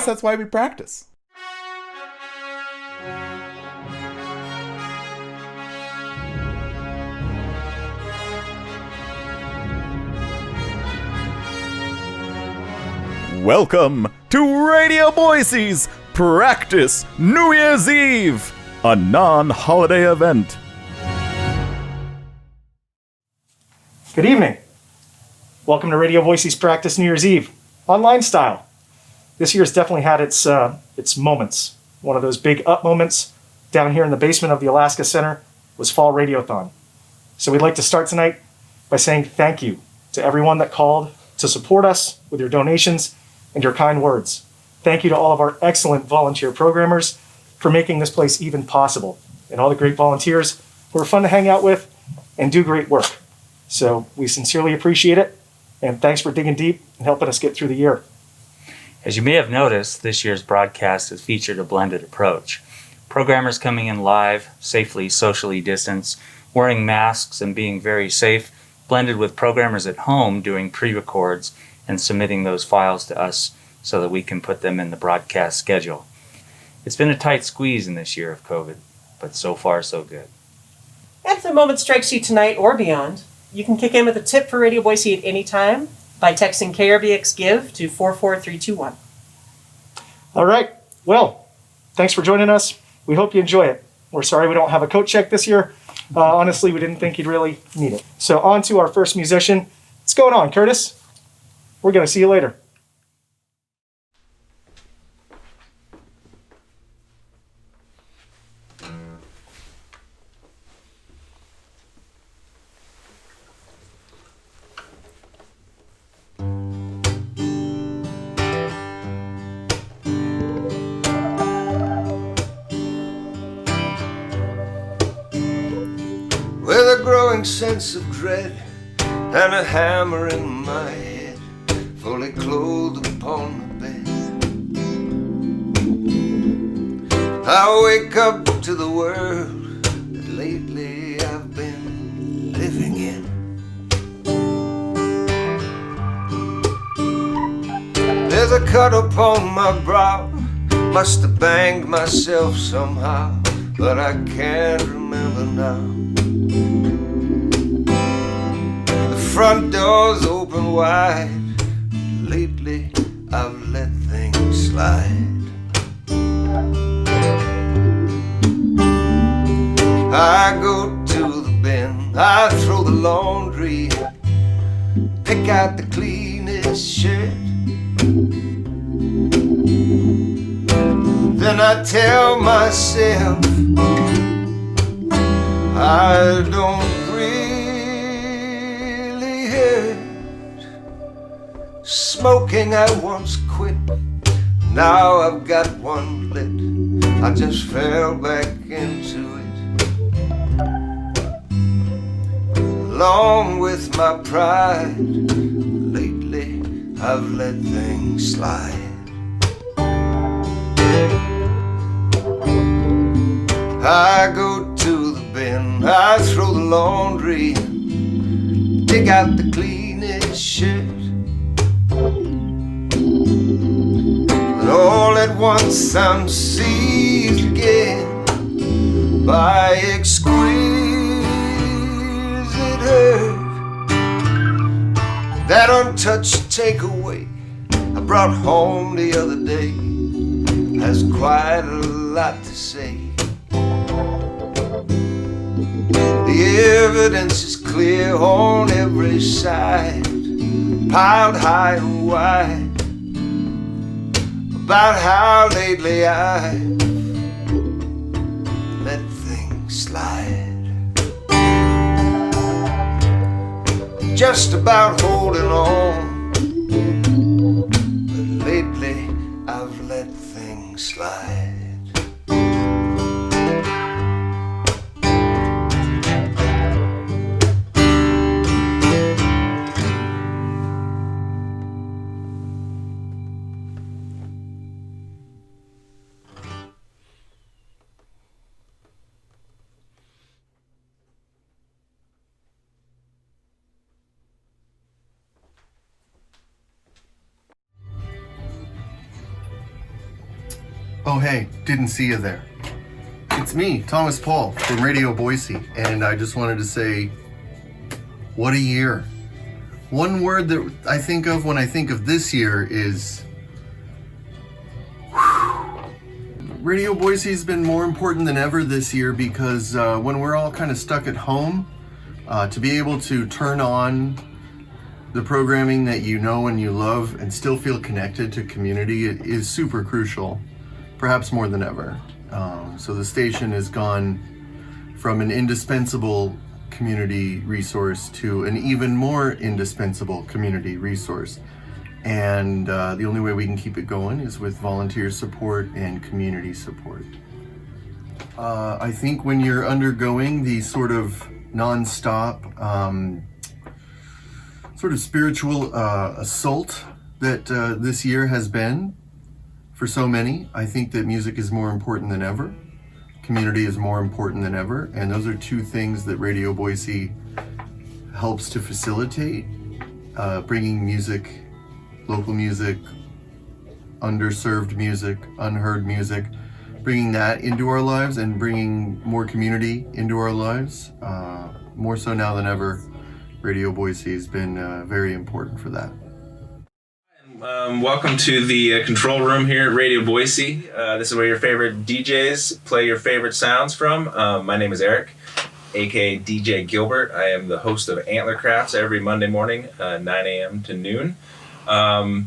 guess that's why we practice. Welcome to Radio Boise's Practice New Year's Eve, a non-holiday event. Good evening. Welcome to Radio Boise's Practice New Year's Eve, online style. This year's definitely had its moments. One of those big up moments down here in the basement of the Alaska Center was Fall Radiothon. So we'd like to start tonight by saying thank you to everyone that called to support us with your donations and your kind words. Thank you to all of our excellent volunteer programmers for making this place even possible, and all the great volunteers who are fun to hang out with and do great work. So we sincerely appreciate it, and thanks for digging deep and helping us get through the year. As you may have noticed, this year's broadcast has featured a blended approach. Programmers coming in live, safely socially distanced, wearing masks and being very safe, blended with programmers at home doing pre-records and submitting those files to us so that we can put them in the broadcast schedule. It's been a tight squeeze in this year of COVID, but so far so good. And if the moment strikes you tonight or beyond, you can kick in with a tip for Radio Boise at any time by texting KRBX GIVE to 44321. All right. Well, thanks for joining us. We hope you enjoy it. We're sorry we don't have a coat check this year. Honestly, we didn't think you'd really need it. So on to our first musician. What's going on, Curtis? We're going to see you later. With a growing sense of dread and a hammer in my head, fully clothed upon the bed, I wake up to the world that lately I've been living in. There's a cut upon my brow, must have banged myself somehow, but I can't remember now. The front door's open wide, lately I've let things slide. I go to the bin, I throw the laundry, pick out the cleanest shirt. Then I tell myself I don't really hurt. Smoking I once quit, now I've got one lit. I just fell back into it, along with my pride. Lately I've let things slide. I go to the bin, I throw the laundry, dig out the cleanest shirt. But all at once I'm seized again by exquisite hurt. That untouched takeaway I brought home the other day has quite a lot to say. The evidence is clear on every side, piled high and wide, about how lately I let things slide. Just about holding on, but lately I've let things slide. Oh, hey, didn't see you there. It's me, Thomas Paul, from Radio Boise, and I just wanted to say, what a year. One word that I think of when I think of this year is, Radio Boise's been more important than ever this year because when we're all kind of stuck at home, to be able to turn on the programming that you know and you love and still feel connected to community is super crucial, perhaps more than ever. So the station has gone from an indispensable community resource to an even more indispensable community resource. And the only way we can keep it going is with volunteer support and community support. I think when you're undergoing the sort of non-stop sort of spiritual assault that this year has been for so many, I think that music is more important than ever. Community is more important than ever. And those are two things that Radio Boise helps to facilitate, bringing music, local music, underserved music, unheard music, bringing that into our lives and bringing more community into our lives. More so now than ever, Radio Boise has been very important for that. Welcome to the control room here at Radio Boise. This is where your favorite DJs play your favorite sounds from. My name is Eric, aka DJ Gilbert. I am the host of Antler Crafts every Monday morning, 9 a.m. to noon. Although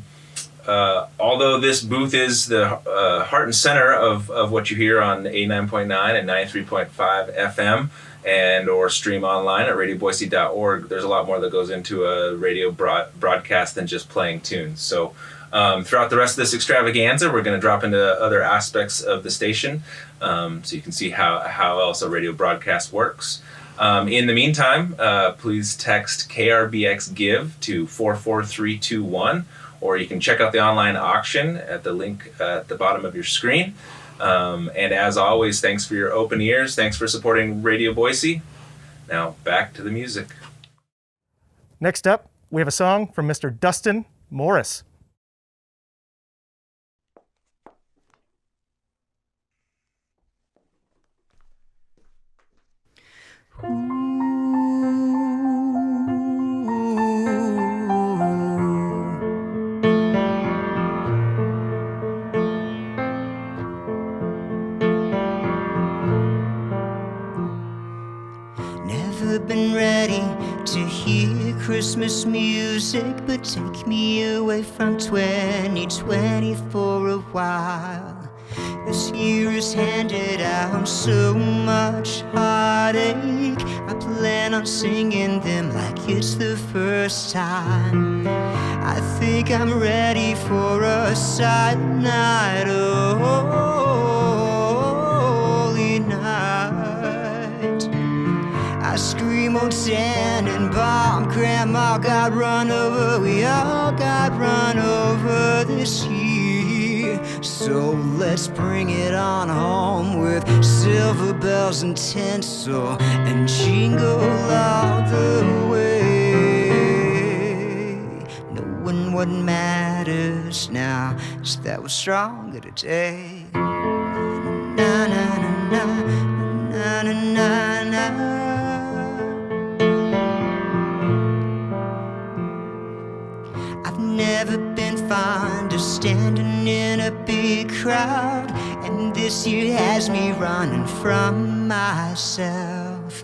this booth is the heart and center of what you hear on 89.9 and 93.5 FM, and or stream online at radioboise.org, there's a lot more that goes into a radio broadcast than just playing tunes. So throughout the rest of this extravaganza, we're going to drop into other aspects of the station, so you can see how else a radio broadcast works. In the meantime, please text KRBX GIVE to 44321, or you can check out the online auction at the link at the bottom of your screen. And as always, thanks for your open ears. Thanks for supporting Radio Boise. Now back to the music. Next up, we have a song from Mr. Dustin Morris. Been ready to hear Christmas music, but take me away from 2020 for a while. This year has handed out so much heartache. I plan on singing them like it's the first time. I think I'm ready for a silent night, oh, holy night. I scream on Tannenbaum, Grandma got run over, we all got run over this year. So let's bring it on home with silver bells and tinsel and jingle all the way. Knowing what matters now is that we're stronger today. Na na na na na na na na. Never been fond of standing in a big crowd, and this year has me running from myself.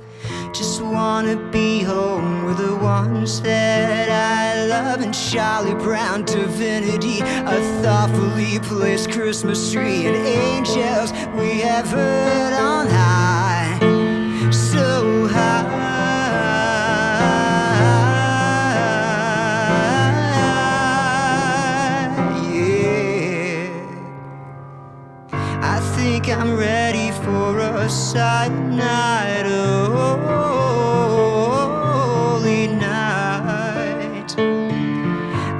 Just wanna be home with the ones that I love, and Charlie Brown Divinity, a thoughtfully placed Christmas tree, and angels we have heard on high, so high. I'm ready for a silent night, oh, holy night.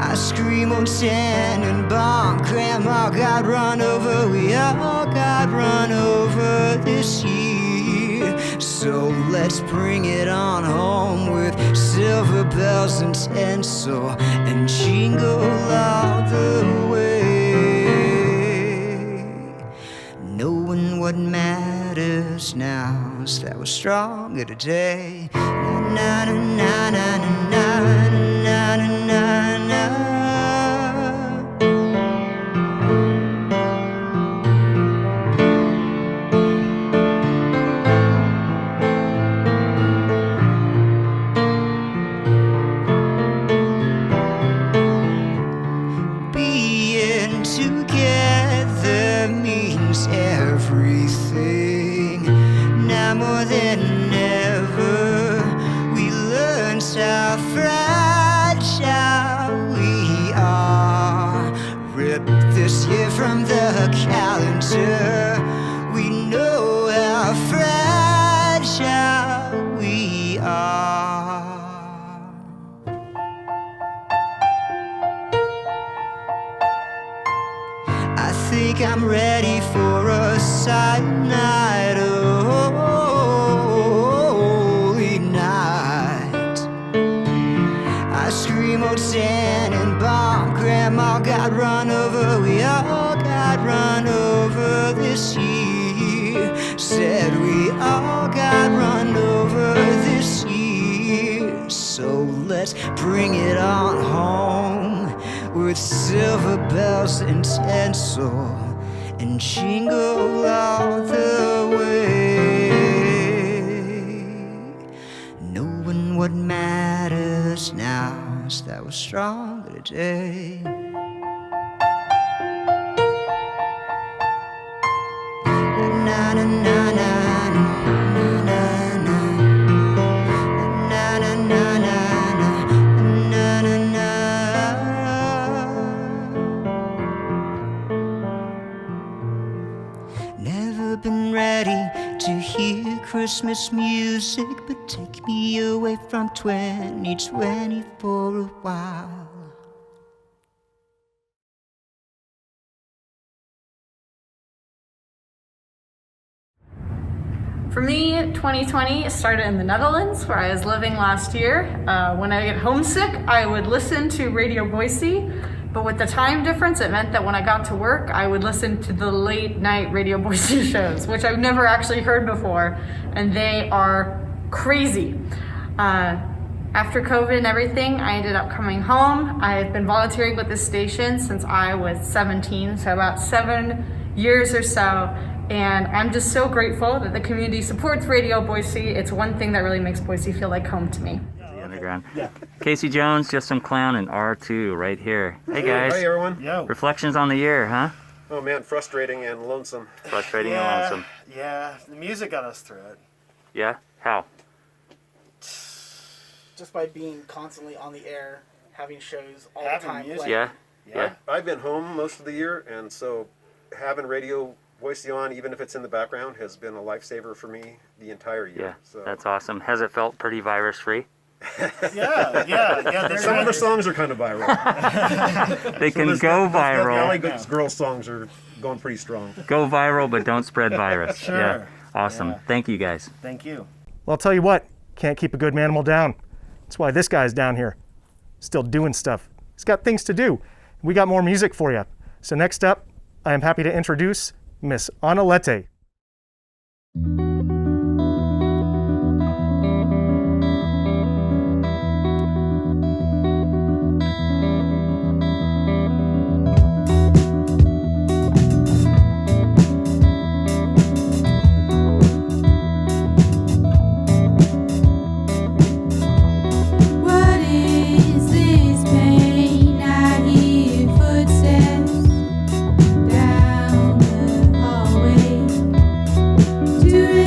I scream on Tannenbaum, Grandma got run over, we all got run over this year. So let's bring it on home with silver bells and tinsel and jingle all the way. what matters now is that we're stronger today. Na na na na na na na na na na. Being together means everything. Now more than ever, we learn how fragile we are. Ripped this year from the calendar, we know how fragile we are. I think I'm ready for a silent night, a holy night. I scream old Tannenbaum, Grandma got run over, we all got run over this year. Said we all got run over this year. So let's bring it on home with silver bells and tinsel and jingle all the way. Knowing what matters now is that we're stronger today. Na na na na na na na na na na na na. Never been ready to hear Christmas music, but take me away from 2020 for a while. For me, 2020 started in the Netherlands, where I was living last year. When I get homesick, I would listen to Radio Boise, but with the time difference, it meant that when I got to work, I would listen to the late night Radio Boise shows, which I've never actually heard before, and they are crazy. After COVID and everything, I ended up coming home. I've been volunteering with this station since I was 17, so about 7 years or so. And I'm just so grateful that the community supports Radio Boise. It's one thing that really makes Boise feel like home to me. The underground. Yeah. Casey Jones, Just Some Clown, and R2 right here. Hey guys. Hey everyone. Yo. Reflections on the year, huh? Oh man, frustrating and lonesome. Frustrating and lonesome. Yeah, the music got us through it. Yeah? How? Just by being constantly on the air, having shows all the time. Music. Yeah? Yeah. I've been home most of the year, and so having Radio Boise on, even if it's in the background, has been a lifesaver for me the entire year. Yeah, so. that's awesome. Has it felt pretty virus-free? Yeah. Some of the songs are kind of viral. They can go viral. The Alley Girl songs are going pretty strong. Go viral, but don't spread virus. Sure. Yeah. Awesome. Yeah. Thank you, guys. Thank you. Well, I'll tell you what, can't keep a good manimal down. That's why this guy's down here, still doing stuff. He's got things to do. We got more music for you. So next up, I am happy to introduce Miss Analette. Do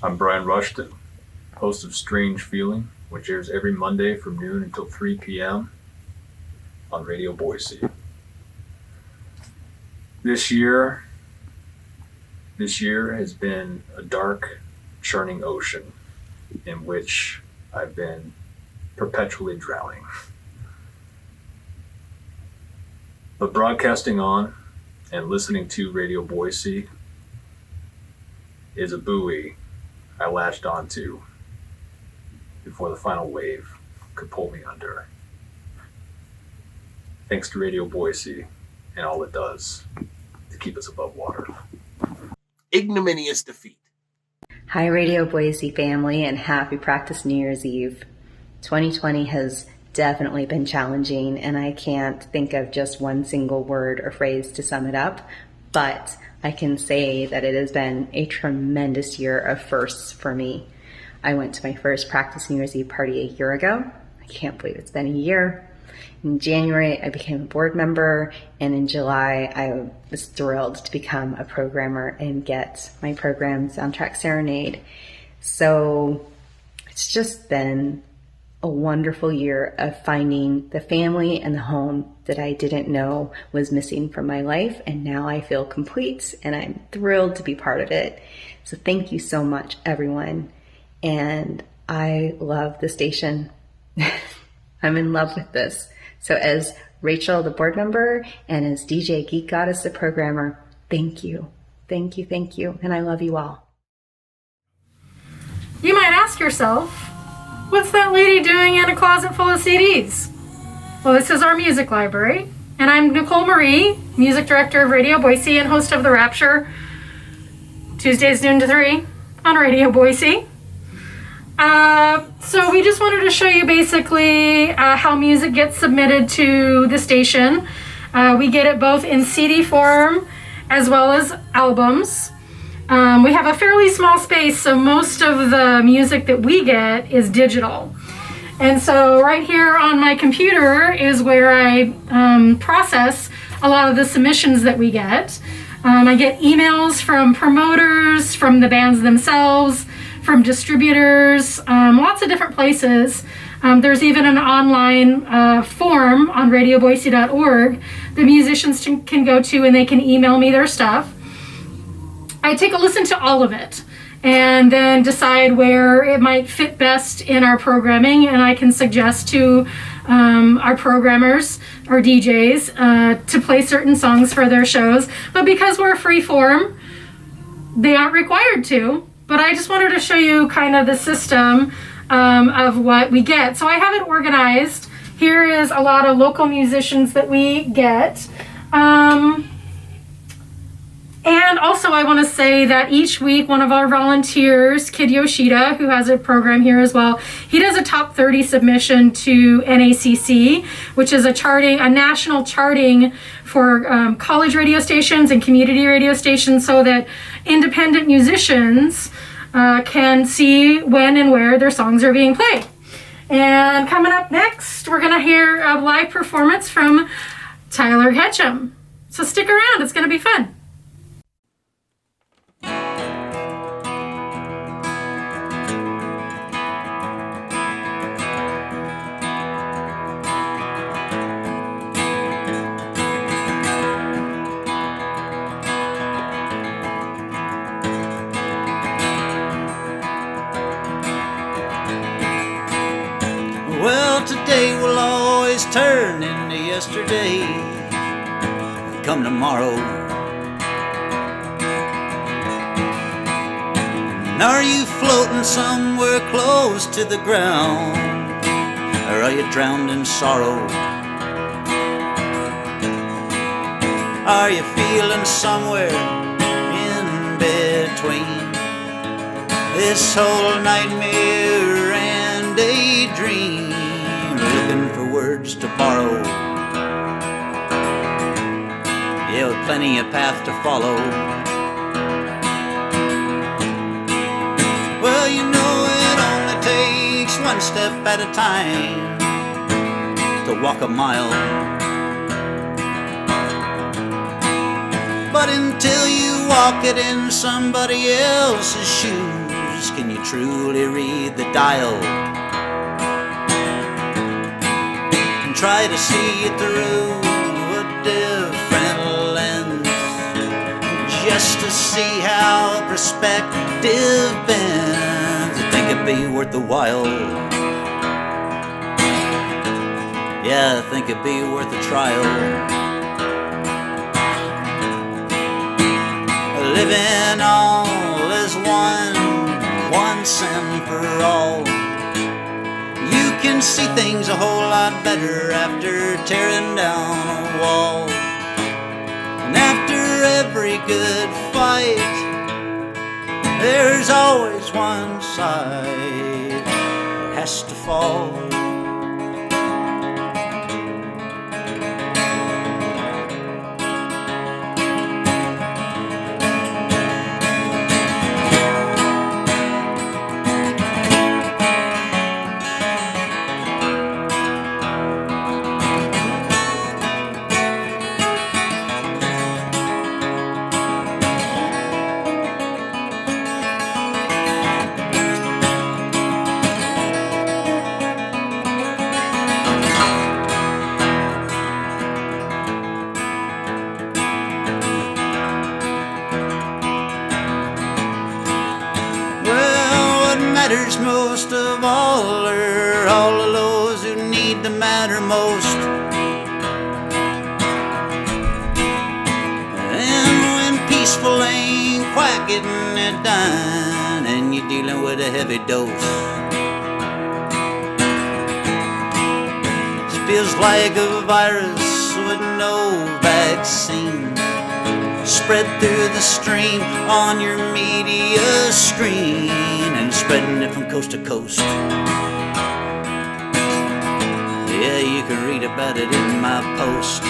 I'm Brian Rushton, host of Strange Feeling, which airs every Monday from noon until 3 p.m. on Radio Boise. This year has been a dark, churning ocean in which I've been perpetually drowning. But broadcasting on and listening to Radio Boise is a buoy I latched onto before the final wave could pull me under. Thanks to Radio Boise and all it does to keep us above water. Ignominious defeat. Hi, Radio Boise family, and happy practice New Year's Eve. 2020 has definitely been challenging, and I can't think of just one single word or phrase to sum it up, but I can say that it has been a tremendous year of firsts for me. I went to my first practice New Year's Eve party a year ago. I can't believe it's been a year. In January, I became a board member, and in July, I was thrilled to become a programmer and get my program, Soundtrack Serenade. So it's just been a wonderful year of finding the family and the home that I didn't know was missing from my life, and now I feel complete, and I'm thrilled to be part of it. So thank you so much, everyone, and I love the station. I'm in love with this. So as Rachel, the board member, and as DJ Geek Goddess, the programmer, thank you, thank you, thank you, and I love you all. You might ask yourself, what's that lady doing in a closet full of CDs? Well, this is our music library, and I'm Nicole Marie, music director of Radio Boise and host of The Rapture, Tuesdays noon to 3 on Radio Boise. So we just wanted to show you basically how music gets submitted to the station. We get it both in CD form as well as albums. We have a fairly small space, so most of the music that we get is digital. And so right here on my computer is where I process a lot of the submissions that we get. I get emails from promoters, from the bands themselves, from distributors, lots of different places. There's even an online form on radioboise.org the musicians can go to, and they can email me their stuff. I take a listen to all of it and then decide where it might fit best in our programming, and I can suggest to our programmers or DJs to play certain songs for their shows. But because we're free form, they aren't required to. But I just wanted to show you kind of the system of what we get. So I have it organized. Here is a lot of local musicians that we get. And also I want to say that each week one of our volunteers, Kid Yoshida, who has a program here as well, he does a top 30 submission to NACC, which is a national charting for college radio stations and community radio stations, so that independent musicians can see when and where their songs are being played. And coming up next, we're going to hear a live performance from Tyler Ketchum. So stick around, it's going to be fun. Well, today will always turn into yesterday. Come tomorrow. And are you floating somewhere close to the ground? Or are you drowned in sorrow? Are you feeling somewhere in between this whole nightmare and daydream? Looking for words to borrow. Yeah, with plenty of path to follow. Well, you know it only takes one step at a time to walk a mile. But until you walk it in somebody else's shoes, page? Can you truly read the dial? And try to see it through a different lens, just to see how perspective bends. I think it'd be worth the while. Yeah, I think it'd be worth a trial. Living all as one, once and for all. You can see things a whole lot better after tearing down a wall. And after every good fight, there's always one side that has to fall. Most of all are all of those who need to matter most. And when peaceful ain't quite getting it done, and you're dealing with a heavy dose, it feels like a virus with no vaccine, spread through the stream on your media screen, and spreading it from coast to coast. Yeah, you can read about it in my post.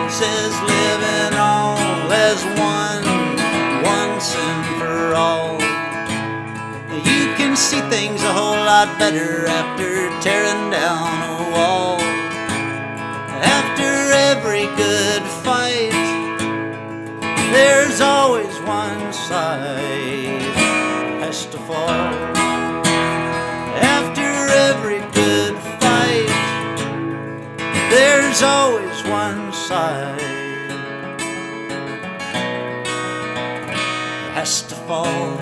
It says living all as one, once and for all. You can see things a whole lot better after tearing down a wall. After every good fight, there's always one side that has to fall. After every good fight, there's always one side that has to fall.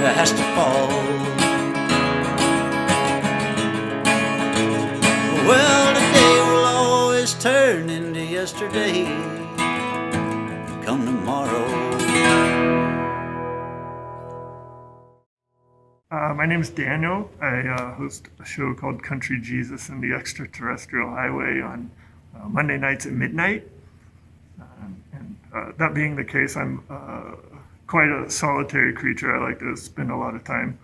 That has to fall. Well, today will always turn into yesterday. Come tomorrow. My name is Daniel. I host a show called Country Jesus and the Extraterrestrial Highway on Monday nights at midnight. That being the case, I'm quite a solitary creature. I like to spend a lot of time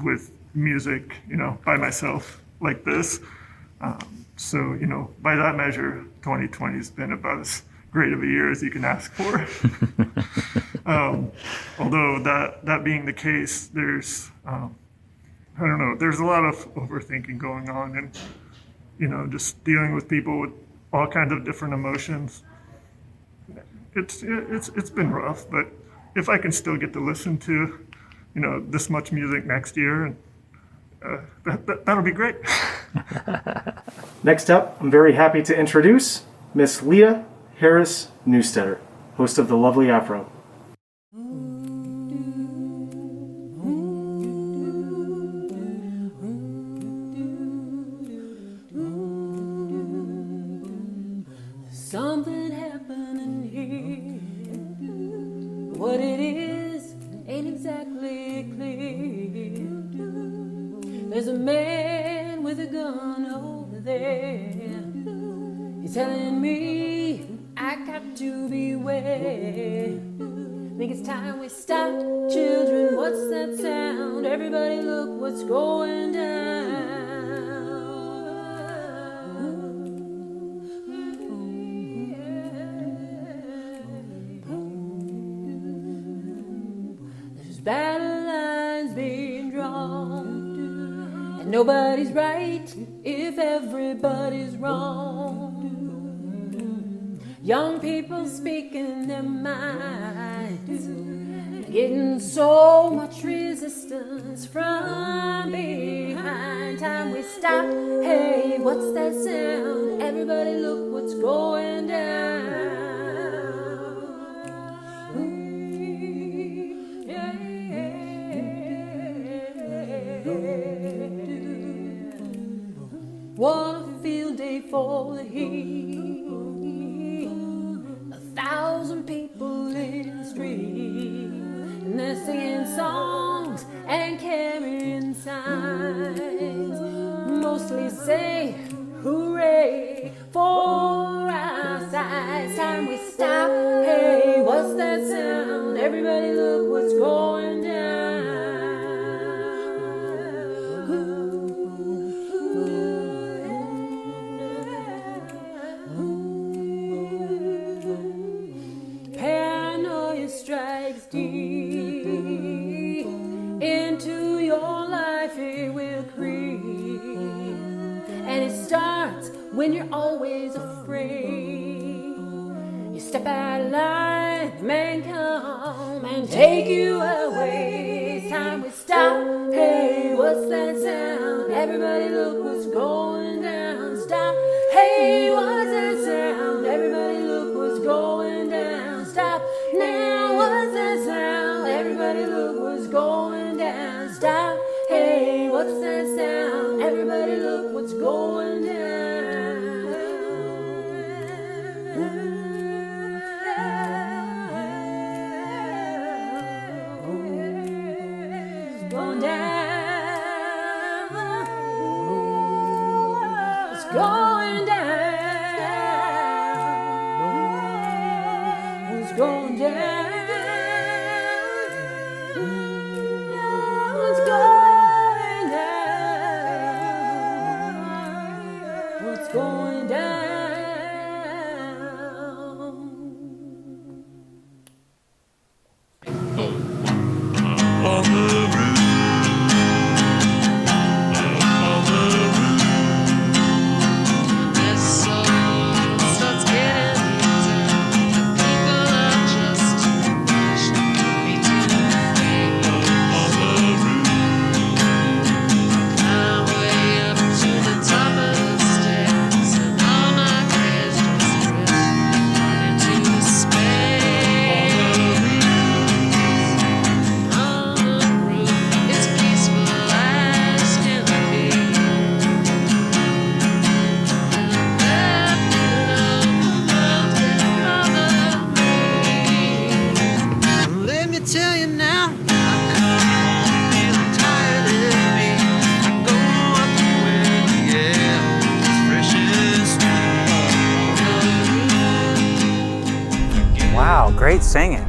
with music, by myself like this. So, by that measure, 2020 has been about as great of a year as you can ask for. Although that being the case, there's, there's a lot of overthinking going on, and, just dealing with people with all kinds of different emotions. It's been rough, but if I can still get to listen to, this much music next year, and that'll be great. Next up, I'm very happy to introduce Miss Leah Harris Neustetter, host of The Lovely Afro. Something happening here. What it is ain't exactly clear. There's a man with a gun over there. He's telling me I got to beware. Think it's time we stop, children. What's that sound? Everybody look what's going down. There's battle lines being drawn, and nobody's right if everybody's wrong. Young people speaking their minds, getting so much resistance from behind. Time we stop. Hey, what's that sound? Everybody look what's going down. What a field day for the heat. 1,000 people in the street, and they're singing songs and carrying signs. Mostly say hooray for our side. It's time we stop. Hey, what's that sound? Everybody look what's going down. Strikes deep into your life, it will creep, and it starts when you're always afraid. You step out of line, the man come and take you away. It's time we stop. Hey, what's that sound? Everybody look what's going down. Stop. Hey, what's that sound? Everybody look what's going down. Stop. Now what's that sound? Everybody look what's going down. Stop. Hey, what's that sound? Everybody look what's going down. It's going down. It's going down. It's going down. It's going down. It's going down. On the roof. This song starts getting Great singing.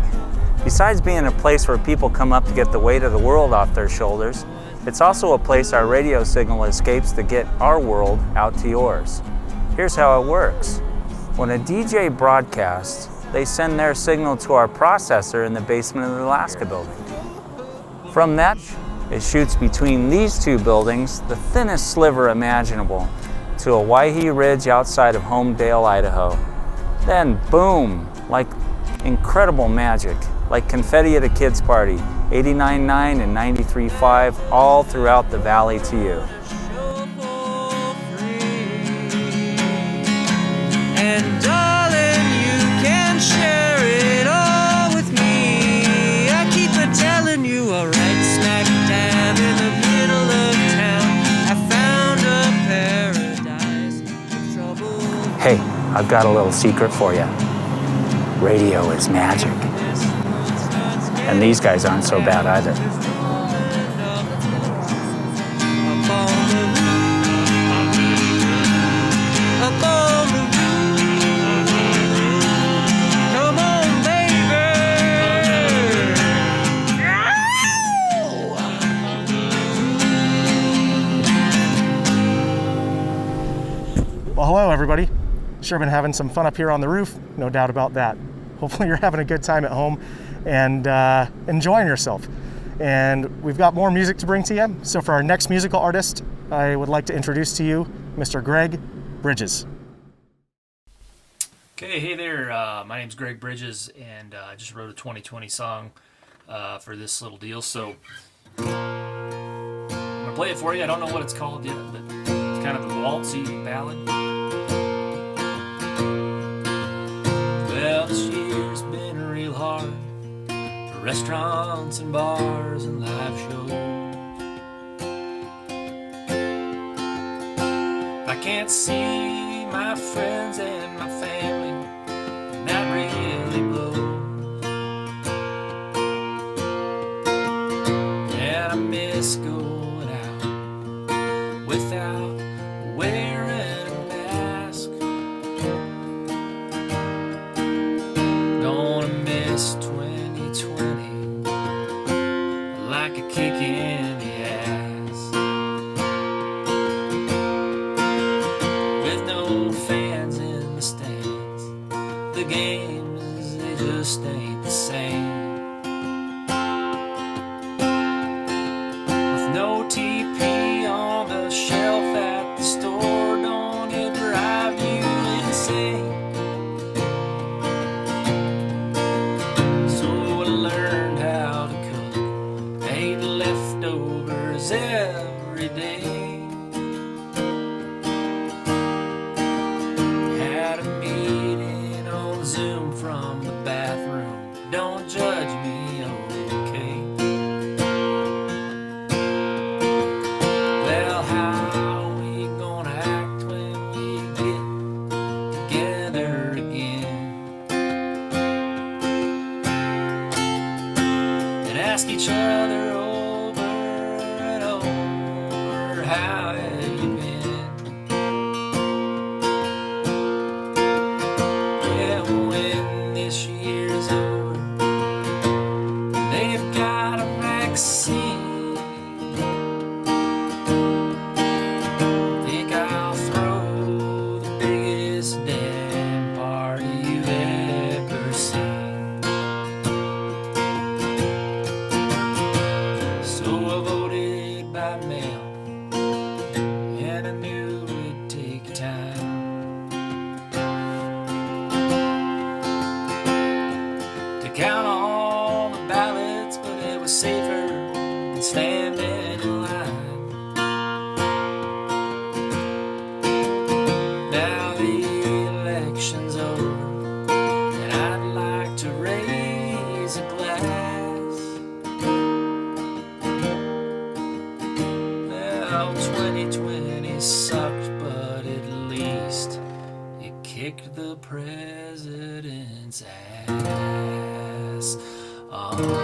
Besides being a place where people come up to get the weight of the world off their shoulders, it's also a place our radio signal escapes to get our world out to yours. Here's how it works. When a DJ broadcasts, they send their signal to our processor in the basement of the Alaska building. From that, it shoots between these two buildings, the thinnest sliver imaginable, to a Waihi Ridge outside of Homedale, Idaho. Then, boom, like incredible magic, like confetti at a kid's party, 89.9 and 93.5, all throughout the valley to you. And darling, you can share it all with me. I keep telling you, all right, smack dab in the middle of town, I found a paradise of trouble. Hey, I've got a little secret for you. Radio is magic. And these guys aren't so bad either. Well, hello everybody. Sure been having some fun up here on the roof, no doubt about that. Hopefully you're having a good time at home and enjoying yourself. And we've got more music to bring to you. So for our next musical artist, I would like to introduce to you Mr. Greg Bridges. Okay, hey there. My name's Greg Bridges, and I just wrote a 2020 song for this little deal. So I'm gonna play it for you. I don't know what it's called yet, but it's kind of a waltzy ballad. Well, this year's been real hard for restaurants and bars and live shows. I can't see my friends and my family, and that really blows. And I miss going out without wearing a mask. Gonna miss 2020 like a kick in the ass. With no fans in the stands, the games, they just ain't the same. With no TP on the shelf at the store, don't it drive you insane? So I learned how to cook, ate leftovers every day. Had a meeting on Zoom from the bathroom, don't judge me, okay? Well, how we gonna act when we get together again? And ask each other over and over, how have you been? Yeah, when this year's over, they've got a vaccine. Think I'll throw the biggest damn party you've ever seen. So I voted by mail, and I knew it'd take time. To count all the ballots, but it was safer than standing in line. Now the election's over, and I'd like to raise a glass. Well, 2020 sucked, but at least it kicked the president's ass. Amen.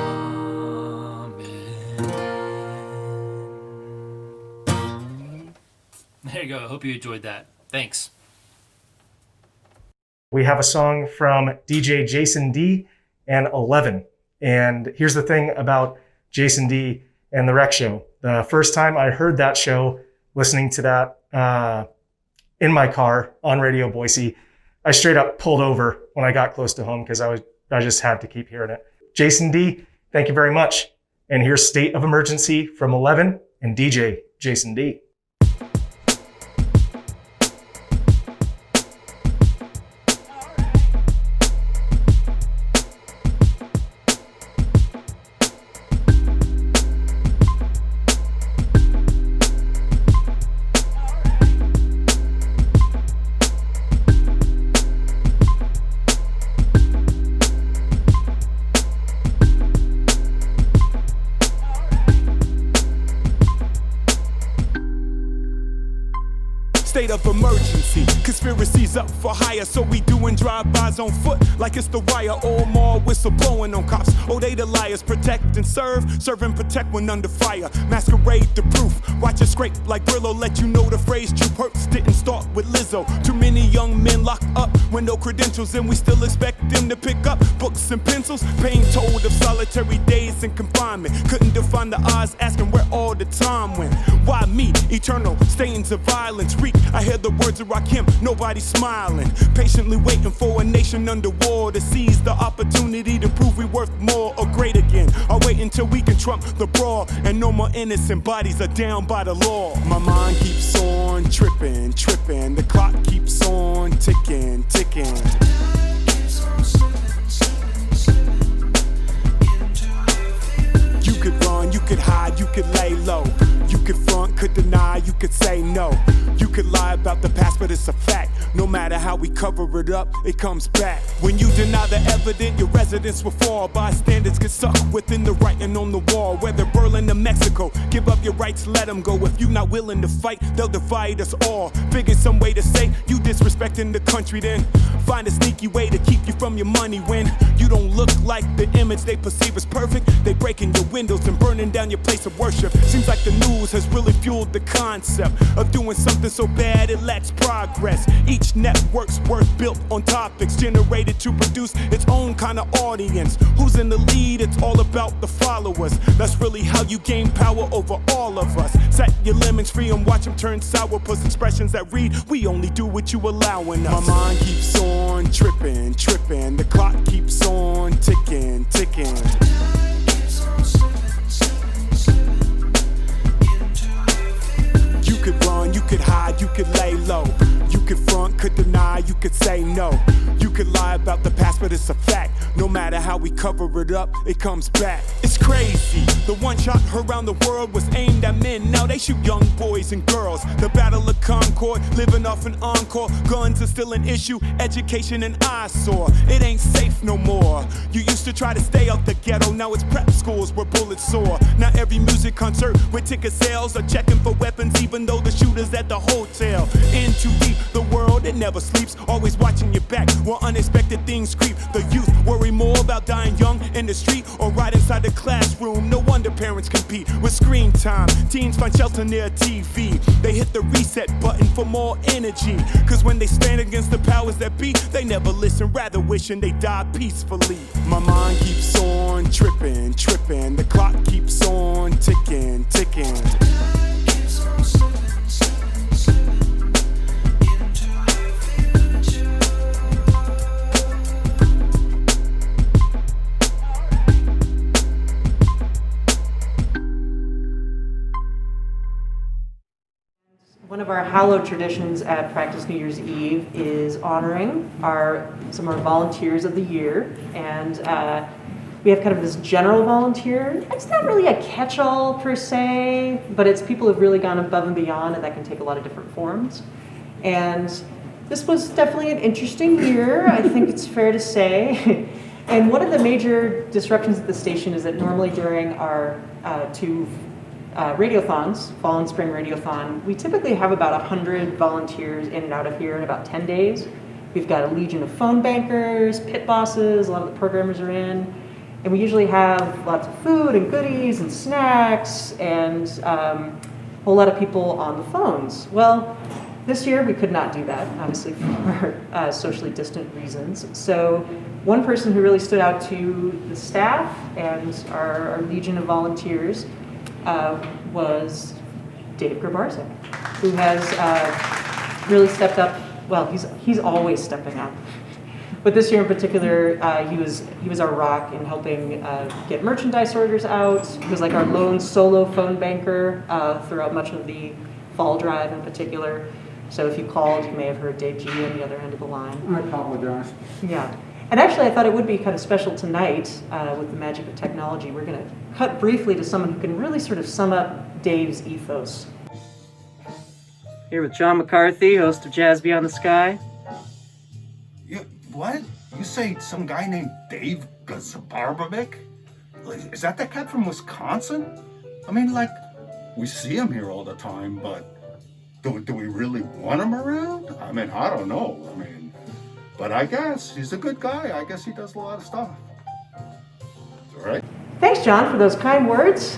There you go. I hope you enjoyed that. Thanks. We have a song from DJ Jason D and 11. And here's the thing about Jason D and the Rec Show. The first time I heard that show, listening to that in my car on Radio Boise, I straight up pulled over when I got close to home because I just had to keep hearing it. Jason D, thank you very much. And here's State of Emergency from 11 and DJ Jason D. State of emergency, conspiracies up for hire, so we doing drive-bys on foot like it's the wire. All mall whistle blowing on cops. Oh, they the liars, protect and serve and protect when under fire. Masquerade the proof, watch it scrape like Brillo, let you know the phrase true hurts didn't start with Lizzo. Too many young men locked up with no credentials, and we still expect them to pick up books and pencils. Paying toll of solitary days in confinement, couldn't define the odds, asking where all the time went. Why me? Eternal stains of violence reek I hear the words of Rakim, nobody smiling. Patiently waiting for a nation under war to seize the opportunity to prove we worth more or great again. I'll wait until we can trump the brawl and no more innocent bodies are down by the law. My mind keeps on tripping, tripping. The clock keeps on ticking, ticking. You could run, you could hide, you could lay low. You could front, could deny, you could say no. You could lie about the past, but it's a fact. No matter how we cover it up, it comes back. When you deny the evidence, your residence will fall. Bystanders get sucked within the writing on the wall. Whether Berlin or Mexico, give up your rights, let them go. If you're not willing to fight, they'll divide us all. Figure some way to say you disrespecting the country, then find a sneaky way to keep you from your money. When you don't look like the image they perceive as perfect, they breaking your windows and burning down your place of worship. Seems like the news has really fueled the concept of doing something so bad it lacks progress. Each network's worth built on topics generated to produce its own kind of audience. Who's in the lead? It's all about the followers. That's really how you gain power over all of us. Set your lemons free and watch them turn sour. Plus expressions that read, we only do what you allowing us. My mind keeps on tripping, tripping. The clock keeps on ticking, ticking. You could run, you could hide, you could lay low. You could front, could deny, you could say no. You could lie about the past, but it's a fact. No matter how we cover it up, it comes back. It's crazy. The one shot around the world was aimed at men. Now they shoot young boys and girls. The Battle of Concord, living off an encore. Guns are still an issue, education an eyesore. It ain't safe no more. You used to try to stay out the ghetto. Now it's prep schools where bullets soar. Now every music concert with ticket sales are checking for weapons, even though the shooter's at the hotel. In too deep, the world, it never sleeps. Always watching your back while unexpected things creep. The youth worry more about dying young in the street or right inside the classroom. No wonder parents compete with screen time. Teens find shelter near TV. They hit the reset button for more energy. Cause when they stand against the powers that be, they never listen, rather wishing they die peacefully. My mind keeps on tripping, tripping. The clock keeps on ticking, ticking. One of our hallowed traditions at Practice New Year's Eve is honoring some of our volunteers of the year. And we have kind of this general volunteer. It's not really a catch-all per se, but it's people who've really gone above and beyond, and that can take a lot of different forms. And this was definitely an interesting year, I think it's fair to say. And one of the major disruptions at the station is that normally during our two radiothons, fall and spring radiothon, we typically have about 100 volunteers in and out of here in about 10 days. We've got a legion of phone bankers, pit bosses, a lot of the programmers are in, and we usually have lots of food and goodies and snacks and a whole lot of people on the phones. Well, this year we could not do that, obviously for socially distant reasons. So one person who really stood out to the staff and our legion of volunteers was Dave Grabarczyk, who has really stepped up. Well, he's always stepping up, but this year in particular, he was our rock in helping get merchandise orders out. He was like our lone solo phone banker throughout much of the fall drive in particular. So if you called, you may have heard Dave G on the other end of the line. I apologize. Yeah. And actually, I thought it would be kind of special tonight with the magic of technology. We're going to cut briefly to someone who can really sort of sum up Dave's ethos. Here with John McCarthy, host of Jazz Beyond the Sky. What? You say some guy named Dave Grabarczyk? Is that cat from Wisconsin? I mean, like, we see him here all the time, but do we really want him around? I mean, I don't know. But I guess he's a good guy. I guess he does a lot of stuff. All right. Thanks, John, for those kind words.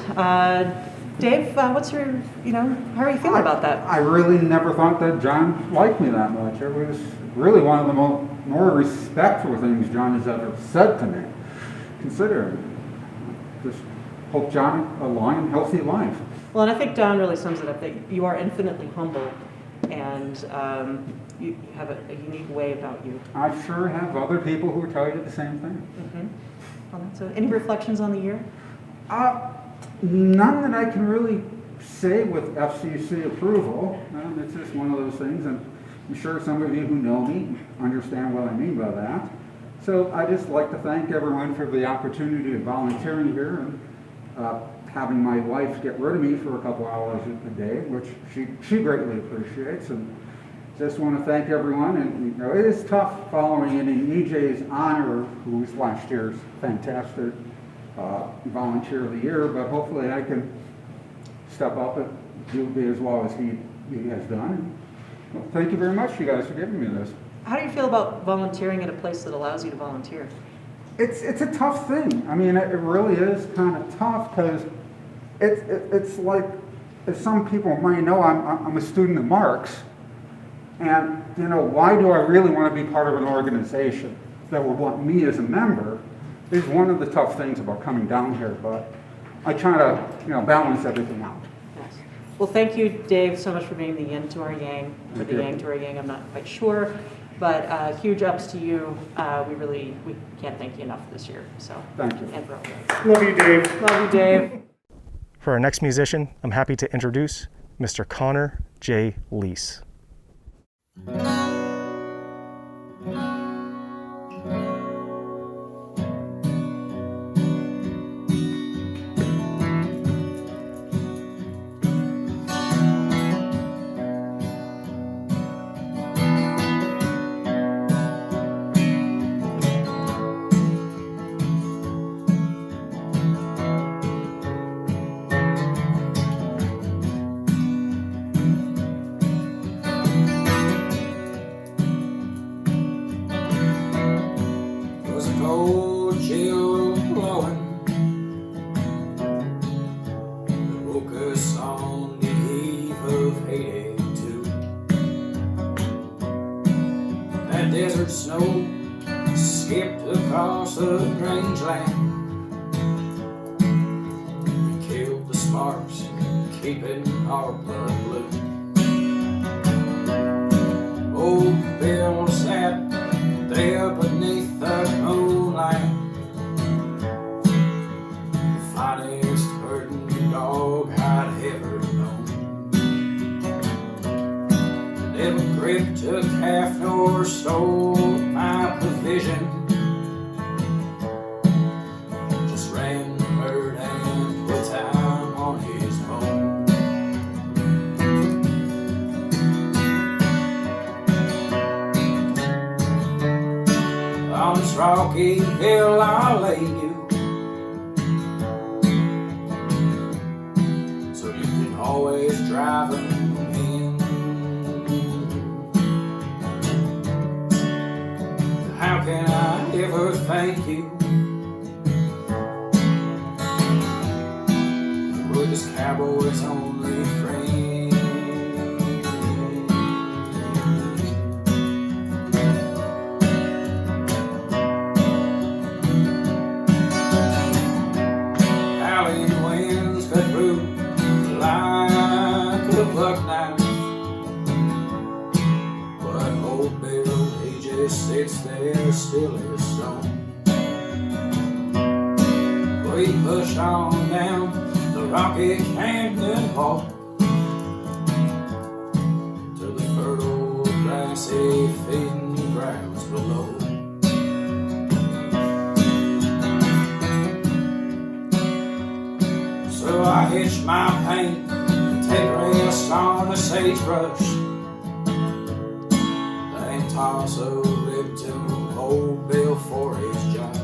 Dave, what's your, how are you feeling about that? I really never thought that John liked me that much. It was really one of the more respectful things John has ever said to me. Consider just hope John a long, healthy life. Well, and I think Don really sums it up, that you are infinitely humble and you have a unique way about you. I sure have other people who tell you the same thing. Mm-hmm. Well, that's any reflections on the year? None that I can really say with FCC approval. It's just one of those things, and I'm sure some of you who know me understand what I mean by that. So I just like to thank everyone for the opportunity of volunteering here and having my wife get rid of me for a couple hours a day, which she greatly appreciates. And just want to thank everyone. And it is tough following in EJ's honor, who was last year's fantastic volunteer of the year, but hopefully I can step up and be as well as he has done. Well, thank you very much, you guys, for giving me this. How do you feel about volunteering at a place that allows you to volunteer? It's a tough thing. I mean, it really is kind of tough because it's like, as some people might know, I'm a student of Mark's, and why do I really want to be part of an organization that would want me as a member is one of the tough things about coming down here. But I try to balance everything out. Yes. Well, thank you, Dave, so much for being the yin to our yang, or the yang to our yang. I'm not quite sure. But huge ups to you. We can't thank you enough this year. So thank you. And for all that. Love you, Dave. Love you, Dave. For our next musician, I'm happy to introduce Mr. Connor J Lease. Rocky hill I'll lay you, so you can always drive in. How can I ever thank you? We're just cowboys only friends. Sits there still as stone. We pushed on down the rocky canyon walk to the fertile, grassy feeding grounds below. So I hitched my paint and take rest on the sagebrush. Toss a rib to old Bill for his job.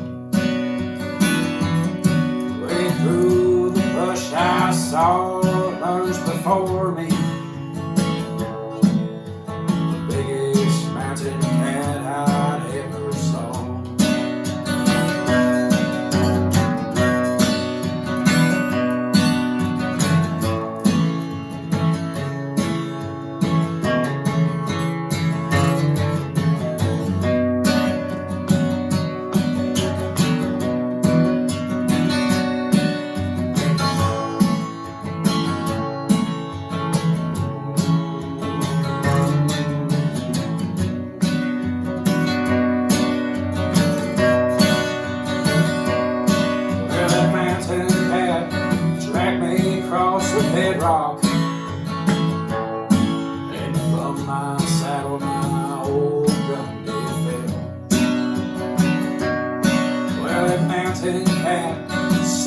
Way through the brush I saw lunch before me, the biggest mountain cat I'd ever saw.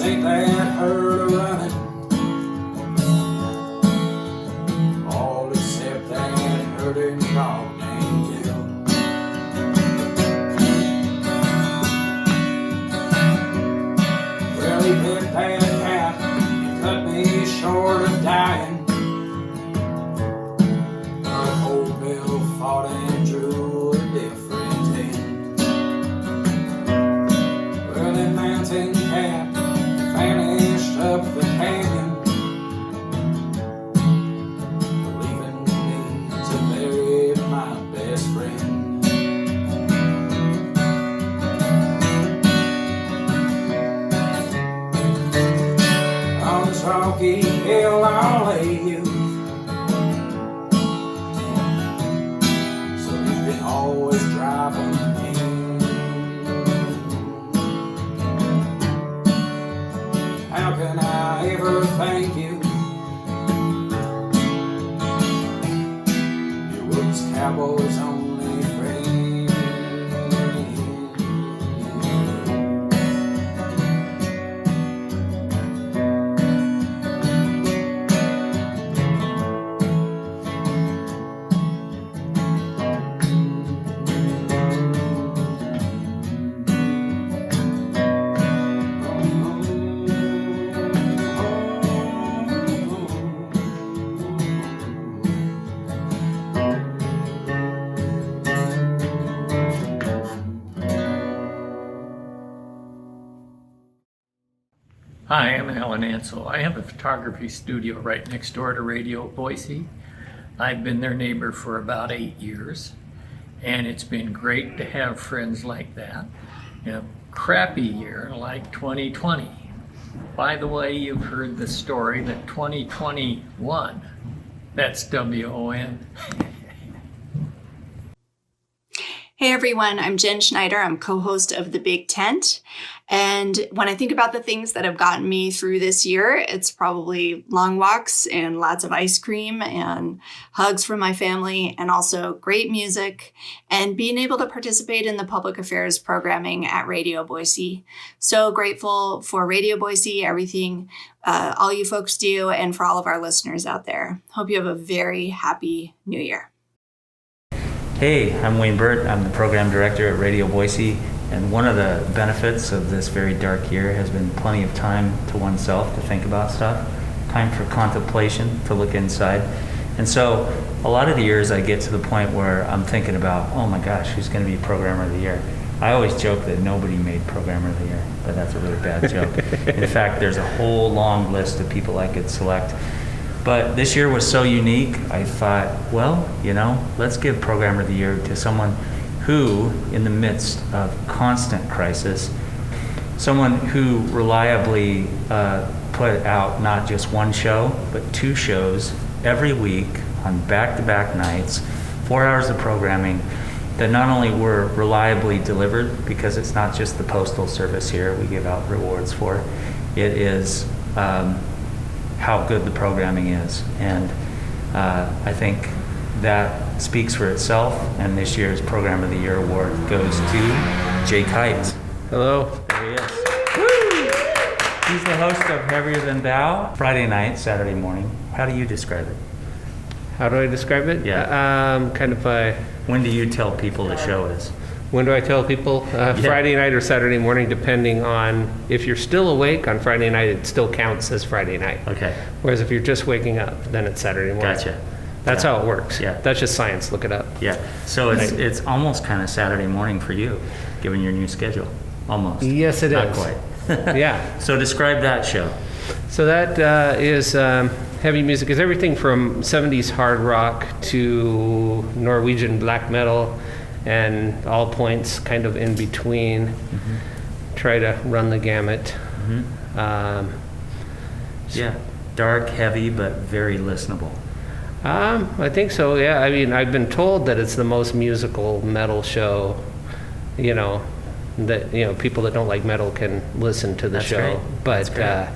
sent that herd a running, all except that herding dog named Bill. Well, he bit that cat and cut me short of dying. But old Bill fought and drew a different end. Well, that mountain cat vanished up the canyon, leaving me to bury my best friend. On this rocky hill I'll lay you, so you can always drive on me. How can I ever thank you? You was cowboy's only friend. Hi, I'm Alan Ansel. I have a photography studio right next door to Radio Boise. I've been their neighbor for about 8 years, and it's been great to have friends like that in a crappy year like 2020. By the way, you've heard the story that 2021, that's W-O-N. Hey everyone, I'm Jen Schneider. I'm co-host of The Big Tent. And when I think about the things that have gotten me through this year, it's probably long walks and lots of ice cream and hugs from my family, and also great music and being able to participate in the public affairs programming at Radio Boise. So grateful for Radio Boise, everything all you folks do, and for all of our listeners out there. Hope you have a very happy new year. Hey, I'm Wayne Burt. I'm the program director at Radio Boise, and one of the benefits of this very dark year has been plenty of time to oneself to think about stuff, time for contemplation, to look inside. And so a lot of the years I get to the point where I'm thinking about, oh my gosh, who's going to be Programmer of the Year? I always joke that nobody made Programmer of the Year, but that's a really bad joke. In fact, there's a whole long list of people I could select. But this year was so unique, I thought, well, let's give Programmer of the Year to someone who, in the midst of constant crisis, someone who reliably put out not just one show, but 2 shows every week on back-to-back nights, 4 hours of programming that not only were reliably delivered, because it's not just the postal service here we give out rewards for, it is how good the programming is. And I think that speaks for itself, and this year's Program of the Year award goes to Jay Kite. Hello. There he is. Woo! He's the host of Heavier Than Thou, Friday night, Saturday morning. How do you describe it? How do I describe it? Yeah. Kind of a... When do you tell people the show is? When do I tell people? Friday night or Saturday morning, depending on if you're still awake on Friday night, it still counts as Friday night. Okay. Whereas if you're just waking up, then it's Saturday morning. Gotcha. That's how it works. Yeah. That's just science. Look it up. Yeah. So it's almost kind of Saturday morning for you, given your new schedule. Almost. Yes, it is. Not quite. Yeah. So describe that show. So that is heavy music. Is everything from 70s hard rock to Norwegian black metal, and all points kind of in between. Mm-hmm. Try to run the gamut. Mm-hmm. Yeah, dark, heavy, but very listenable. I think so, yeah. I mean, I've been told that it's the most musical metal show, that, people that don't like metal can listen to the That's show. great. But That's great.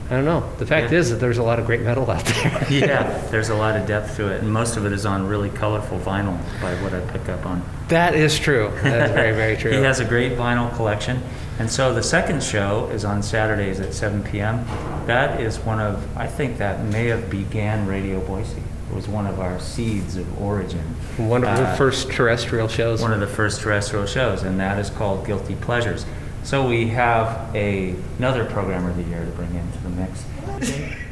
I don't know. The fact is that there's a lot of great metal out there. Yeah, there's a lot of depth to it, and most of it is on really colorful vinyl, by what I pick up on. That is true. That is very, very true. He has a great vinyl collection. And so the second show is on Saturdays at 7 p.m. That is I think that may have began Radio Boise. It was one of our seeds of origin. One of the first terrestrial shows. One of the first terrestrial shows, and that is called Guilty Pleasures. So we have another programmer of the year to bring into the mix.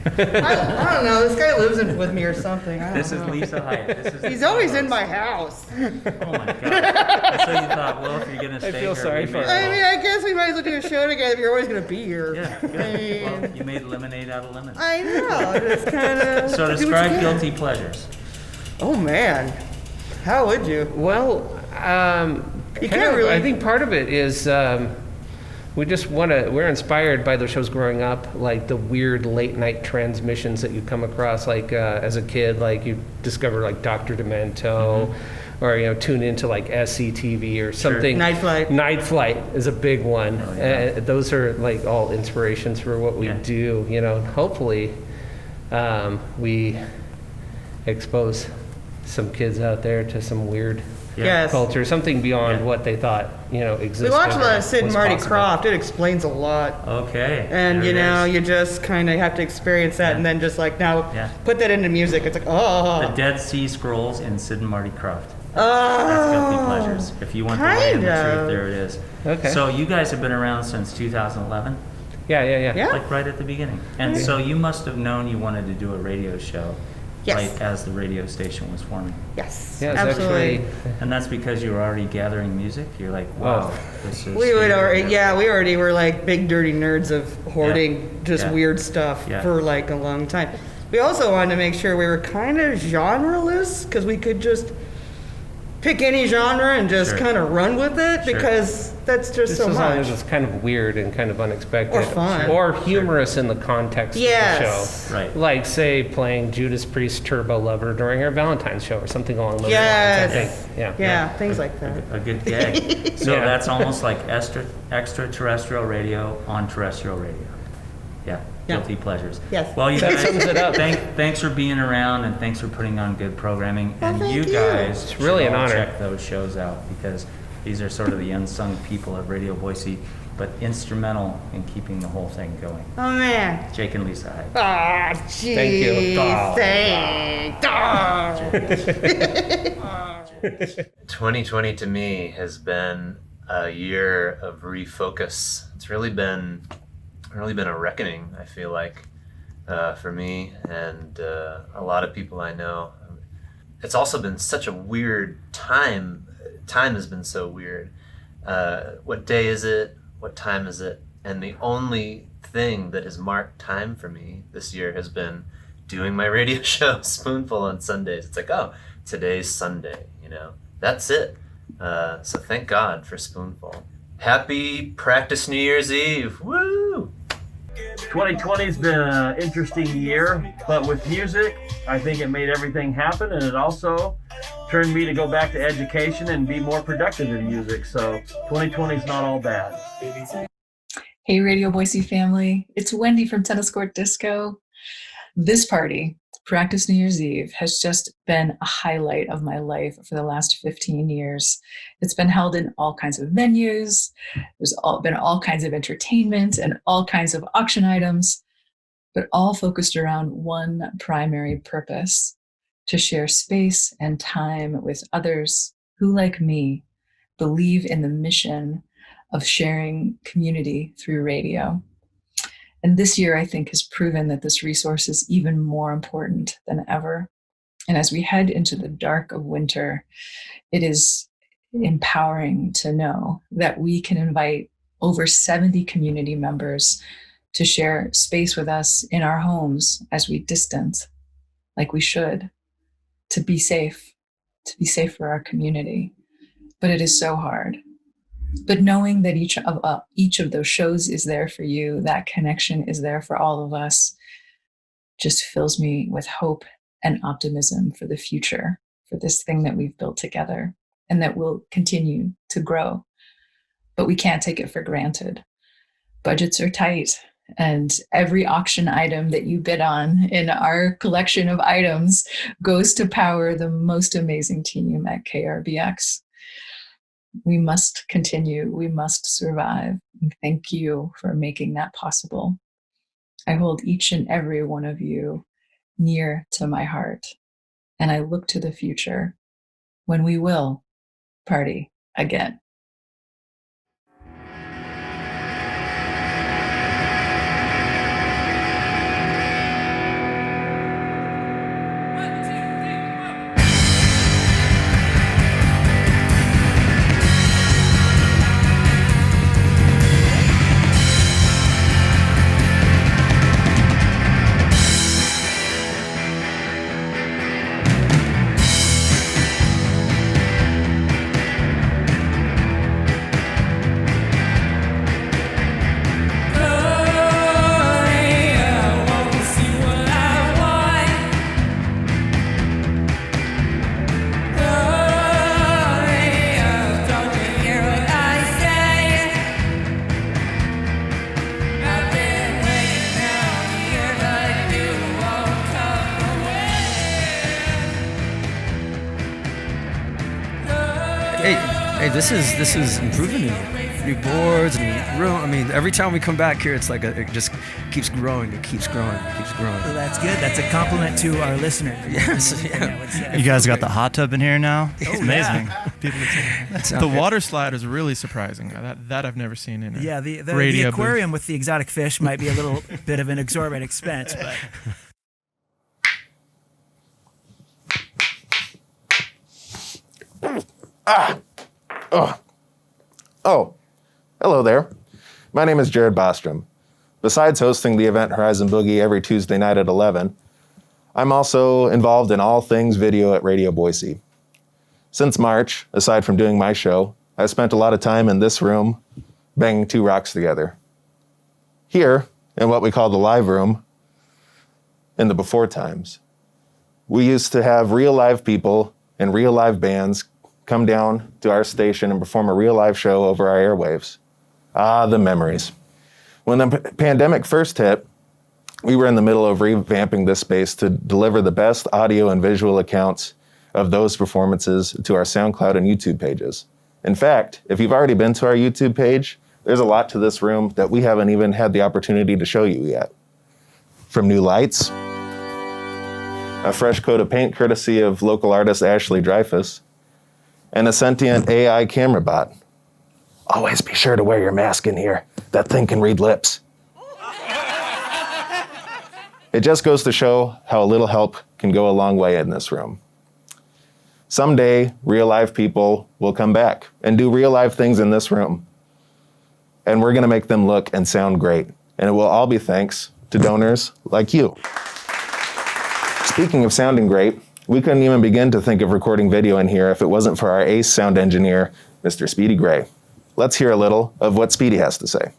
I don't know. This guy lives with me or something. This is Lisa Hyatt. He's always in my house. Oh my God. So you thought, well, if you're going to stay here. I mean, I guess we might as well do a show together if you're always going to be here. Yeah, good. Well, you made lemonade out of lemon. I know. It's kind of. So describe Guilty Pleasures. Oh, man. How would you? Well, you can't really. I think part of it is we're inspired by those shows growing up, like the weird late night transmissions that you come across, like as a kid, like you discover like Dr. Demento, or tune into like SCTV or something. Night Flight. Night Flight is a big one. Oh, yeah. Those are like all inspirations for what we do. Hopefully, we expose some kids out there to some weird culture, something beyond what they thought existed. We watch a lot of Sid and Marty possible. Krofft. It explains a lot. Okay. And you just kind of have to experience that, and then just like put that into music. It's like The Dead Sea Scrolls and Sid and Marty Krofft. That's Guilty Pleasures. If you want the way and the truth, there it is. Okay. So you guys have been around since 2011? Yeah. Like right at the beginning. And so you must have known you wanted to do a radio show. Yes. Right as the radio station was forming. Yes, absolutely. And that's because you were already gathering music? You're like, wow, this is... We already were like big dirty nerds of hoarding weird stuff for like a long time. We also wanted to make sure we were kind of genre-less, because we could just pick any genre and just kind of run with it, because that's just so as long as much. it's kind of weird and kind of unexpected. Or fun. Or humorous in the context of the show. Right. Like, say, playing Judas Priest Turbo Lover during our Valentine's show or something along those lines, I think. Yeah, things like that. A good gag. So that's almost like extraterrestrial radio on terrestrial radio. Yeah. Guilty Pleasures. Yes. Well, you That guys, sums it up. thanks for being around, and thanks for putting on good programming. And thank you. guys It's really should an all honor. check those shows out, because these are sort of the unsung people at Radio Boise, but instrumental in keeping the whole thing going. Oh, man. Jake and Lisa Hyde. Oh, jeez. Thank you. Thanks. 2020 to me has been a year of refocus. It's really been a reckoning, I feel like, for me and a lot of people I know. It's also been such a weird time. Time has been so weird. What day is it? What time is it? And the only thing that has marked time for me this year has been doing my radio show, Spoonful, on Sundays. It's like, oh, today's Sunday, That's it. So thank God for Spoonful. Happy Practice New Year's Eve. Woo! 2020's been an interesting year, but with music, I think it made everything happen, and it also turned me to go back to education and be more productive in music. So 2020's not all bad. Hey, Radio Boise family. It's Wendy from Tennis Court Disco. This party, Practice New Year's Eve, has just been a highlight of my life for the last 15 years. It's been held in all kinds of venues. There's been all kinds of entertainment and all kinds of auction items, but all focused around one primary purpose: to share space and time with others who, like me, believe in the mission of sharing community through radio. And this year, I think, has proven that this resource is even more important than ever. And as we head into the dark of winter, it is empowering to know that we can invite over 70 community members to share space with us in our homes as we distance, like we should, to be safe for our community. But it is so hard. But knowing that each of those shows is there for you, that connection is there for all of us, just fills me with hope and optimism for the future, for this thing that we've built together and that will continue to grow. But we can't take it for granted. Budgets are tight, and every auction item that you bid on in our collection of items goes to power the most amazing team at KRBX. We must continue. We must survive. And thank you for making that possible. I hold each and every one of you near to my heart, and I look to the future when we will party again. Hey, this is improving new boards and room. I mean, every time we come back here, it's like it just keeps growing. It keeps growing. It keeps growing. Well, that's good. That's a compliment to our listeners. Yes. Yeah. You guys got the hot tub in here now? It's amazing. Yeah. The water slide is really surprising. That I've never seen in a the radio aquarium booth. with the exotic fish might be a little bit of an exorbitant expense, but. Oh, hello there. My name is Jared Bostrom. Besides hosting the event Horizon Boogie every Tuesday night at 11, I'm also involved in all things video at Radio Boise. Since March, aside from doing my show, I've spent a lot of time in this room banging two rocks together. Here, in what we call the live room, in the before times, we used to have real live people and real live bands come down to our station and perform a real live show over our airwaves. Ah, the memories. When the pandemic first hit, we were in the middle of revamping this space to deliver the best audio and visual accounts of those performances to our SoundCloud and YouTube pages. In fact, if you've already been to our YouTube page, there's a lot to this room that we haven't even had the opportunity to show you yet. From new lights, a fresh coat of paint courtesy of local artist Ashley Dreyfus, and a sentient AI camera bot. Always be sure to wear your mask in here. That thing can read lips. It just goes to show how a little help can go a long way in this room. Someday, real live people will come back and do real live things in this room. And we're gonna make them look and sound great. And it will all be thanks to donors like you. Speaking of sounding great, we couldn't even begin to think of recording video in here if it wasn't for our ace sound engineer, Mr. Speedy Gray. Let's hear a little of what Speedy has to say.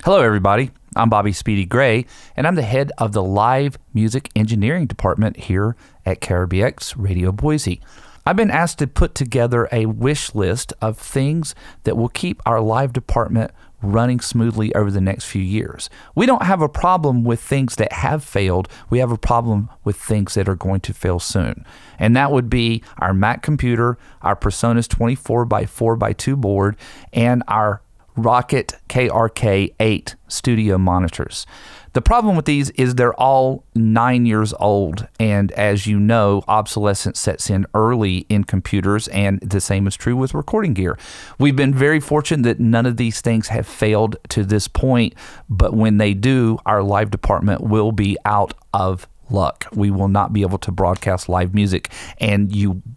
Hello, everybody. I'm Bobby Speedy Gray, and I'm the head of the live music engineering department here at KRBX Radio Boise. I've been asked to put together a wish list of things that will keep our live department running smoothly over the next few years. We don't have a problem with things that have failed. We have a problem with things that are going to fail soon. And that would be our Mac computer, our PreSonus 24x4x2 board, and our Rocket KRK8 studio monitors. The problem with these is they're all 9 years old, and as you know, obsolescence sets in early in computers, and the same is true with recording gear. We've been very fortunate that none of these things have failed to this point, but when they do, our live department will be out of luck. We will not be able to broadcast live music, and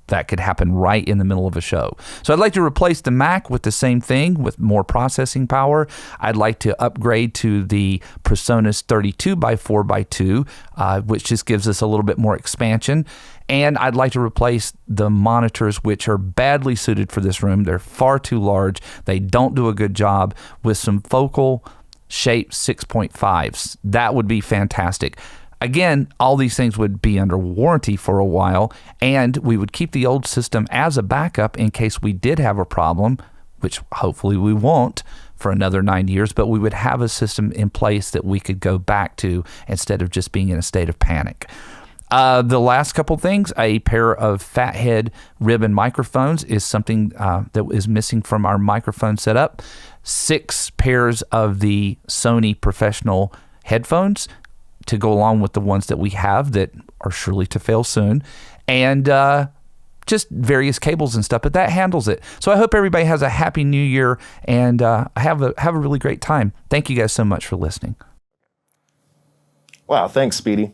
that could happen right in the middle of a show. So I'd like to replace the Mac with the same thing with more processing power. I'd like to upgrade to the PreSonus 32x4x2, which just gives us a little bit more expansion. And I'd like to replace the monitors, which are badly suited for this room. They're far too large. They don't do a good job, with some focal shape 6.5s. That would be fantastic. Again, all these things would be under warranty for a while, and we would keep the old system as a backup in case we did have a problem, which hopefully we won't for another 9 years, but we would have a system in place that we could go back to instead of just being in a state of panic. The last couple things, a pair of fathead ribbon microphones is something that is missing from our microphone setup. 6 pairs of the Sony professional headphones to go along with the ones that we have that are surely to fail soon. And just various cables and stuff, but that handles it. So I hope everybody has a happy new year and have a really great time. Thank you guys so much for listening. Wow, thanks, Speedy.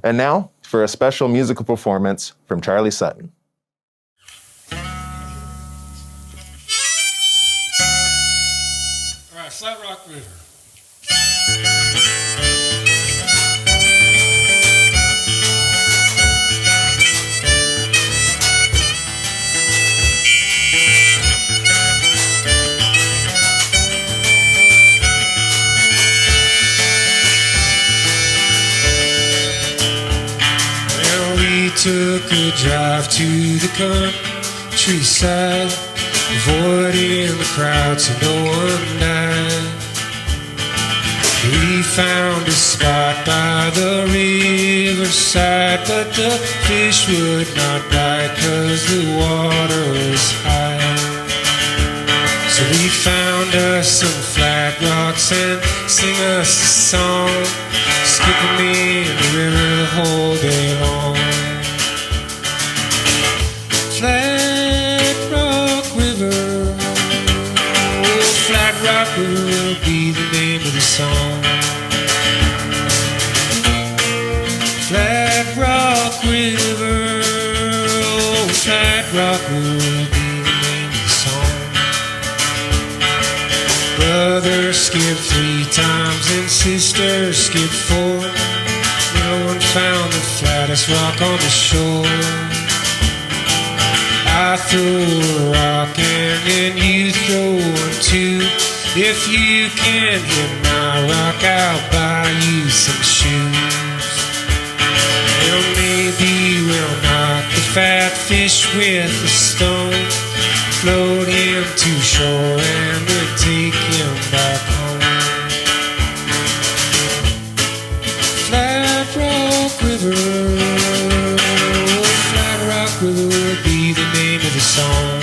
And now for a special musical performance from Charlie Sutton. All right, Flat Rock River. Took a drive to the countryside, avoiding the crowd so no one died. We found a spot by the riverside, but the fish would not bite 'cause the water was high. So we found us some flat rocks and sing us a song, skipping me in the river the whole day long. Flat Rock River, oh, Flat Rock River will be the name of the song. Flat Rock River, oh, Flat Rock River will be the name of the song. Brother skipped 3 times and sister skipped 4. No one found the flattest rock on the shore. I throw a rock and then you throw one too. If you can hit my rock, I'll buy you some shoes. Well, maybe we'll knock the fat fish with a stone, float him to shore and then take him back home. Flat Rock River, Flat Rock River will be the name of the song.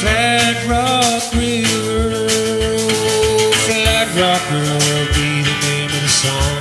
Flat Rock River, oh, Flat Rock River will be the name of the song.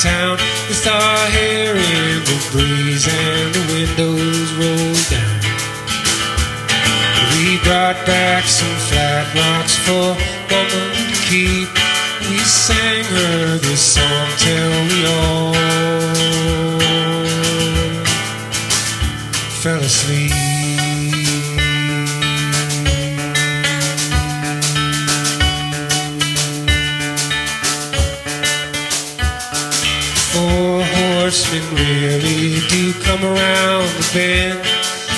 Town with our hair in the breeze and the windows rolled down. We brought back some flat rocks for Mama to keep. We sang her this song till we all fell asleep. Horsemen really do come around the bend.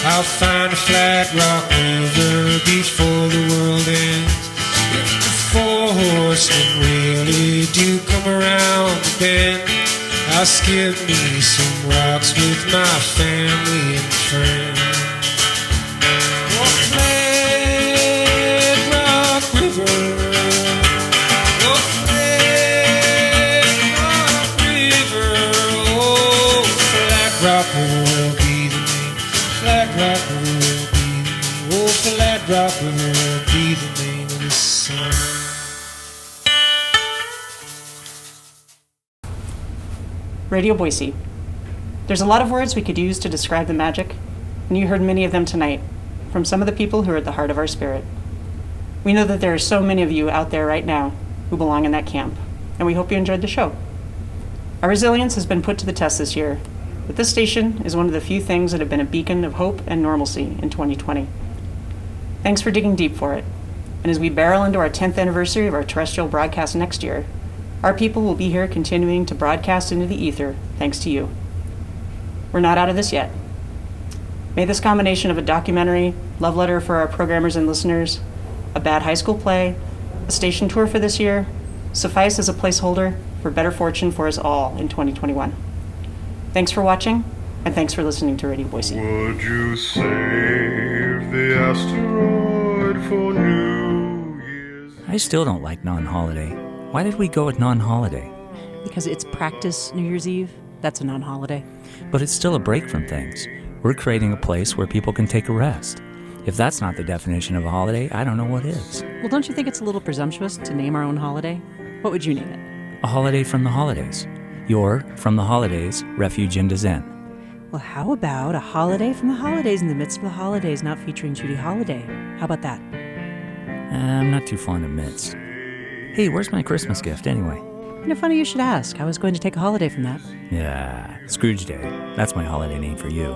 I'll find a Flat Rock River before the world ends. If the 4 horsemen really do come around the bend, I'll skip me some rocks with my family and friends. Oh, Flat Rock River, oh, Rock River will be the name. Flat Rock River will be the name. Oh, Flat Rock River will be the name of the song. Radio Boise. There's a lot of words we could use to describe the magic, and you heard many of them tonight from some of the people who are at the heart of our spirit. We know that there are so many of you out there right now who belong in that camp, and we hope you enjoyed the show. Our resilience has been put to the test this year, but this station is one of the few things that have been a beacon of hope and normalcy in 2020. Thanks for digging deep for it. And as we barrel into our 10th anniversary of our terrestrial broadcast next year, our people will be here continuing to broadcast into the ether thanks to you. We're not out of this yet. May this combination of a documentary, love letter for our programmers and listeners, a bad high school play, a station tour for this year, suffice as a placeholder for better fortune for us all in 2021. Thanks for watching, and thanks for listening to Radio Boise. Would you save the asteroid for New Year's? I still don't like non-holiday. Why did we go with non-holiday? Because it's practice New Year's Eve. That's a non-holiday. But it's still a break from things. We're creating a place where people can take a rest. If that's not the definition of a holiday, I don't know what is. Well, don't you think it's a little presumptuous to name our own holiday? What would you name it? A holiday from the holidays. Your, from the holidays, refuge into Zen. Well, how about a holiday from the holidays in the midst of the holidays, not featuring Judy Holliday? How about that? I'm not too fond of midst. Hey, where's my Christmas gift anyway? Funny you should ask. I was going to take a holiday from that. Yeah, Scrooge Day. That's my holiday name for you.